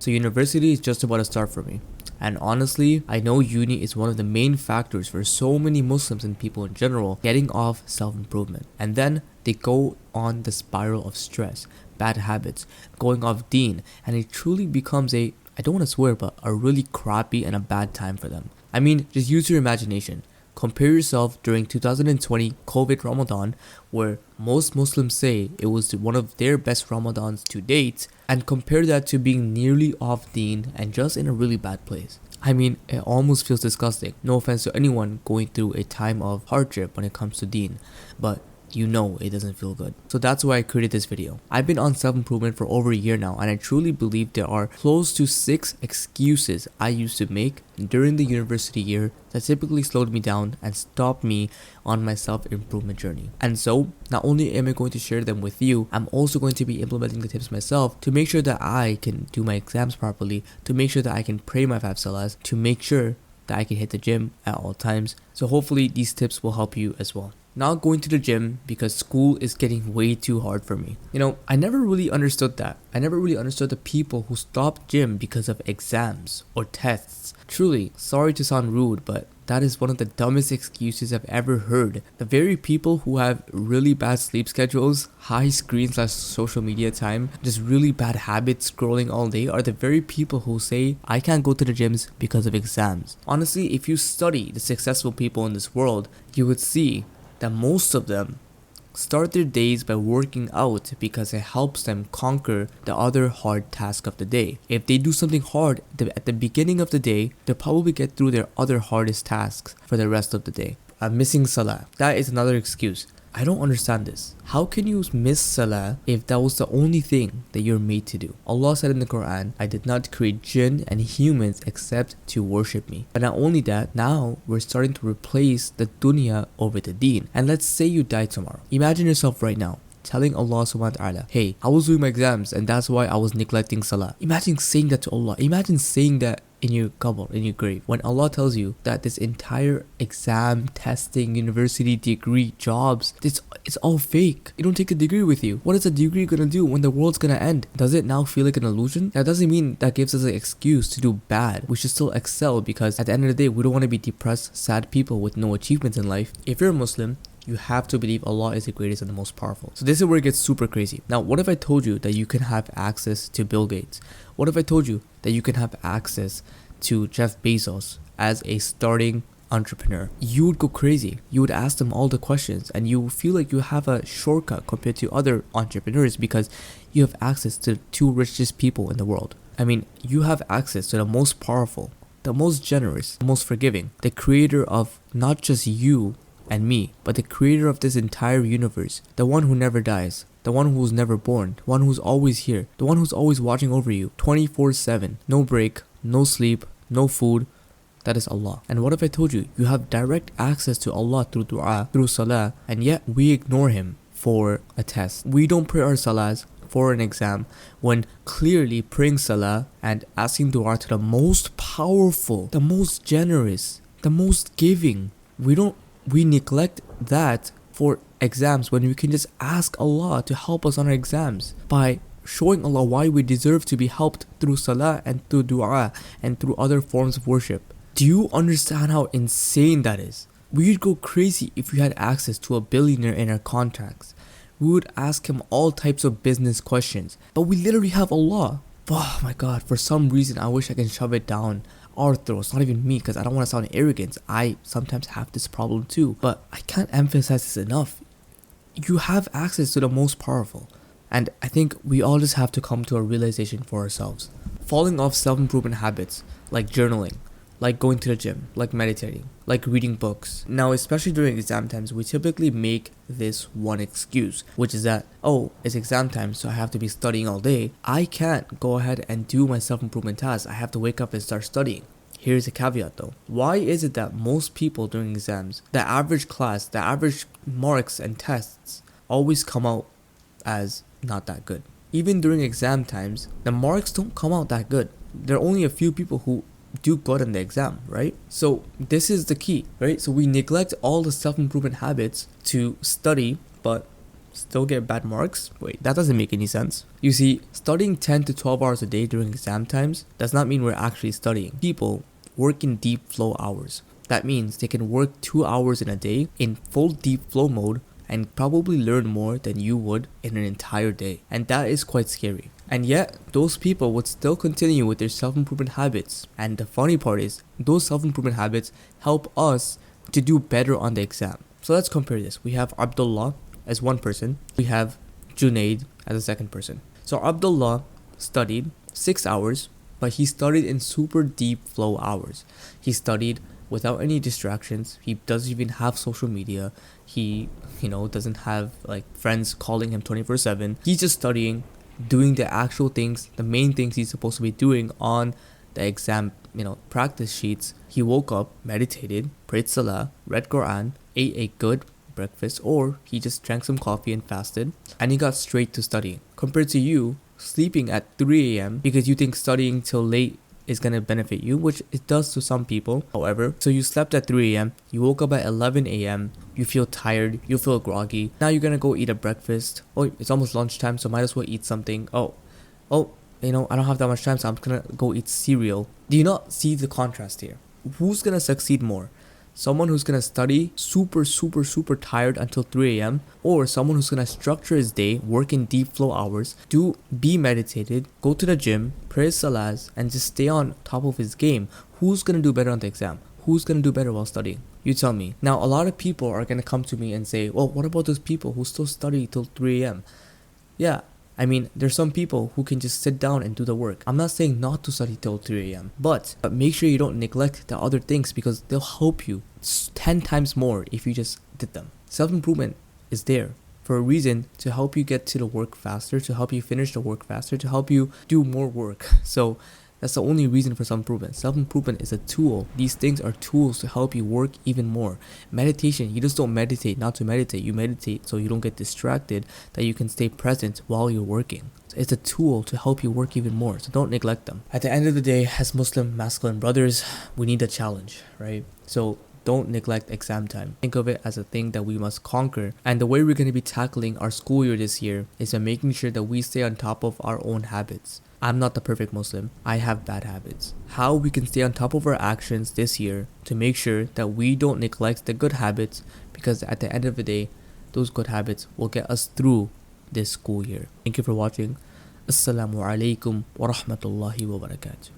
So university is just about to start for me. And honestly, I know uni is one of the main factors for so many Muslims and people in general getting off self-improvement. And then they go on the spiral of stress, bad habits, going off deen, and it truly becomes a, I don't want to swear, but a really crappy and a bad time for them. I mean, just use your imagination. Compare yourself during 2020 COVID Ramadan, where most Muslims say it was one of their best Ramadans to date, and compare that to being nearly off deen and just in a really bad place. I mean, it almost feels disgusting. No offense to anyone going through a time of hardship when it comes to deen, but you know it doesn't feel good. So that's why I created this video. I've been on self-improvement for over a year now, and I truly believe there are close to 6 excuses I used to make during the university year that typically slowed me down and stopped me on my self-improvement journey. And so, not only am I going to share them with you, I'm also going to be implementing the tips myself to make sure that I can do my exams properly, to make sure that I can pray my 5 salahs, to make sure that I can hit the gym at all times. So hopefully these tips will help you as well. Not going to the gym because school is getting way too hard for me. You know, I never really understood that. I never really understood the people who stopped gym because of exams or tests. Truly, sorry to sound rude, but that is one of the dumbest excuses I've ever heard. The very people who have really bad sleep schedules, high screen/social media time, just really bad habits scrolling all day are the very people who say, I can't go to the gyms because of exams. Honestly, if you study the successful people in this world, you would see that most of them start their days by working out because it helps them conquer the other hard task of the day. If they do something hard at the beginning of the day, they'll probably get through their other hardest tasks for the rest of the day. Missing salah. That is another excuse. I don't understand this. How can you miss salah if that was the only thing that you're made to do? Allah said in the Quran, I did not create jinn and humans except to worship me. But not only that, now we're starting to replace the dunya over the deen. And let's say you die tomorrow. Imagine yourself right now telling Allah subhanahu wa ta'ala, hey, I was doing my exams and that's why I was neglecting salah. Imagine saying that to Allah. Imagine saying that in your qabr, in your grave, when Allah tells you that this entire exam, testing, university degree, jobs, it's all fake. You don't take a degree with you. What is a degree gonna do when the world's gonna end? Does it now feel like an illusion? That doesn't mean that gives us an excuse to do bad. We should still excel because at the end of the day, we don't want to be depressed, sad people with no achievements in life. If you're a Muslim, you have to believe Allah is the greatest and the most powerful. So this is where it gets super crazy. Now, what if I told you that you can have access to Bill Gates? What if I told you that you can have access to Jeff Bezos as a starting entrepreneur? You would go crazy. You would ask them all the questions and you feel like you have a shortcut compared to other entrepreneurs because you have access to the 2 richest people in the world. I mean, you have access to the most powerful, the most generous, the most forgiving, the creator of not just you and me, but the creator of this entire universe, the one who never dies, the one who's never born, the one who's always here, the one who's always watching over you 24/7, no break, no sleep, no food. That is Allah. And what if I told you you have direct access to Allah through dua, through salah, and yet we ignore him for a test? We don't pray our salahs for an exam when clearly praying salah and asking dua to the most powerful, the most generous, the most giving, we neglect that for exams when we can just ask Allah to help us on our exams by showing Allah why we deserve to be helped through salah and through dua and through other forms of worship. Do you understand how insane that is? We'd go crazy if we had access to a billionaire in our contacts. We would ask him all types of business questions, but we literally have Allah. Oh my god, for some reason I wish I can shove it down our throats, not even me, because I don't want to sound arrogant. I sometimes have this problem too, but I can't emphasize this enough. You have access to the most powerful, and I think we all just have to come to a realization for ourselves. Falling off self-improvement habits like journaling, like going to the gym, like meditating, like reading books. Now, especially during exam times, we typically make this one excuse, which is that, oh, it's exam time, so I have to be studying all day. I can't go ahead and do my self-improvement tasks. I have to wake up and start studying. Here's a caveat though. Why is it that most people during exams, the average class, the average marks and tests always come out as not that good? Even during exam times, the marks don't come out that good. There are only a few people who do good in the exam, right? So this is the key, right? So we neglect all the self-improvement habits to study, but still get bad marks? Wait, that doesn't make any sense. You see, studying 10 to 12 hours a day during exam times does not mean we're actually studying. People work in deep flow hours. That means they can work 2 hours in a day in full deep flow mode and probably learn more than you would in an entire day. And that is quite scary. And yet, those people would still continue with their self-improvement habits. And the funny part is, those self-improvement habits help us to do better on the exam. So let's compare this. We have Abdullah as one person. We have Junaid as a second person. So Abdullah studied 6 hours, but he studied in super deep flow hours. He studied without any distractions. He doesn't even have social media. He, doesn't have like friends calling him 24/7. He's just studying, doing the actual things, the main things he's supposed to be doing on the exam, practice sheets. He woke up, meditated, prayed salah, read Quran, ate a good breakfast, or he just drank some coffee and fasted, and he got straight to studying. Compared to you sleeping at 3 a.m. because you think studying till late is going to benefit you, which it does to some people. However, so you slept at 3 a.m., you woke up at 11 a.m., you feel tired, you feel groggy. Now you're going to go eat a breakfast. Oh, it's almost lunchtime, so might as well eat something. Oh, I don't have that much time, so I'm going to go eat cereal. Do you not see the contrast here? Who's going to succeed more? Someone who's going to study super tired until 3 a.m. or someone who's going to structure his day, work in deep flow hours, be meditated, go to the gym, pray salahs, and just stay on top of his game. Who's going to do better on the exam? Who's going to do better while studying? You tell me. Now, a lot of people are going to come to me and say, well, what about those people who still study till 3 a.m.? Yeah, I mean, there's some people who can just sit down and do the work. I'm not saying not to study till 3 a.m. But make sure you don't neglect the other things because they'll help you 10 times more if you just did them. Self-improvement is there for a reason, to help you get to the work faster, to help you finish the work faster, to help you do more work. So that's the only reason for self-improvement. Self-improvement is a tool. These things are tools to help you work even more. Meditation, you just don't meditate not to meditate. You meditate so you don't get distracted, that you can stay present while you're working. So it's a tool to help you work even more. So don't neglect them. At the end of the day, as Muslim masculine brothers, we need a challenge, right? So don't neglect exam time. Think of it as a thing that we must conquer. And the way we're going to be tackling our school year this year is by making sure that we stay on top of our own habits. I'm not the perfect Muslim. I have bad habits. How we can stay on top of our actions this year to make sure that we don't neglect the good habits, because at the end of the day, those good habits will get us through this school year. Thank you for watching. Assalamu alaikum wa rahmatullahi wa barakatuh.